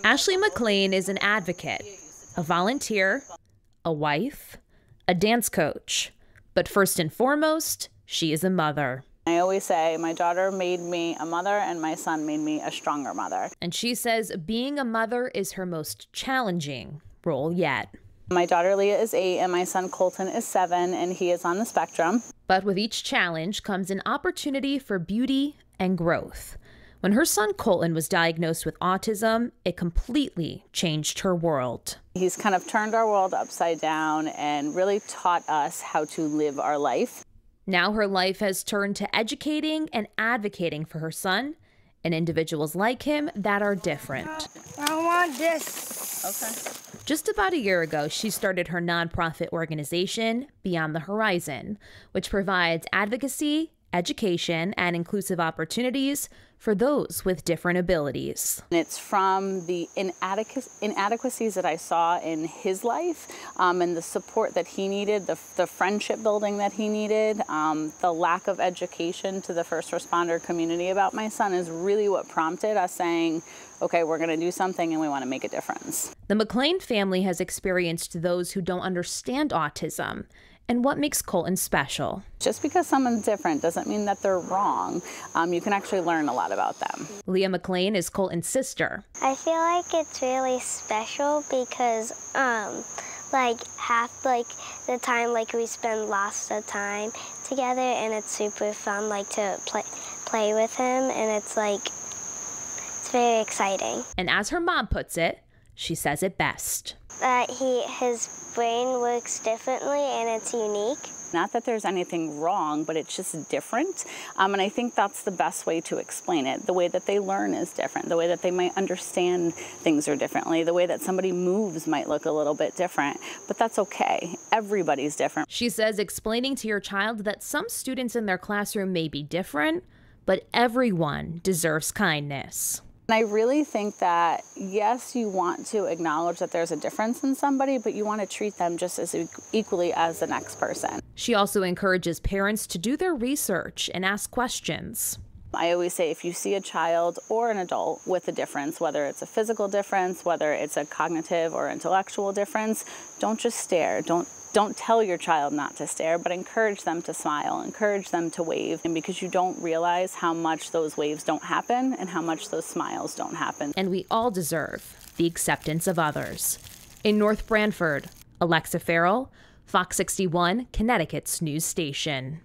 Ashley McLean is an advocate, a volunteer, a wife, a dance coach. But first and foremost, she is a mother. I always say my daughter made me a mother and my son made me a stronger mother. And she says being a mother is her most challenging role yet. My daughter Leah is 8 and my son Colton is 7 and he is on the spectrum. But with each challenge comes an opportunity for beauty and growth. When her son Colton was diagnosed with autism, it completely changed her world. He's kind of turned our world upside down and really taught us how to live our life. Now her life has turned to educating and advocating for her son and individuals like him that are different. I want this. Okay. Just about a year ago, she started her nonprofit organization, Beyond the Horizon, which provides advocacy, education, and inclusive opportunities for those with different abilities. It's from the inadequacies that I saw in his life and the support that he needed, the friendship building that he needed, the lack of education to the first responder community about my son is really what prompted us saying, okay, we're going to do something and we want to make a difference. The McLean family has experienced those who don't understand autism and what makes Colton special. Just because someone's different doesn't mean that they're wrong. You can actually learn a lot about them. Leah McLean is Colton's sister. I feel like it's really special because half the time we spend lots of time together and it's super fun to play with him and it's very exciting. And as her mom puts it, she says it best. His brain works differently and it's unique. Not that there's anything wrong, but it's just different. And I think that's the best way to explain it. The way that they learn is different. The way that they might understand things are differently. The way that somebody moves might look a little bit different, but that's okay. Everybody's different. She says explaining to your child that some students in their classroom may be different, but everyone deserves kindness. And I really think that, yes, you want to acknowledge that there's a difference in somebody, but you want to treat them just as equally as the next person. She also encourages parents to do their research and ask questions. I always say if you see a child or an adult with a difference, whether it's a physical difference, whether it's a cognitive or intellectual difference, don't just stare. Don't tell your child not to stare, but encourage them to smile, encourage them to wave, and because you don't realize how much those waves don't happen and how much those smiles don't happen. And we all deserve the acceptance of others. In North Branford, Alexa Farrell, Fox 61, Connecticut's news station.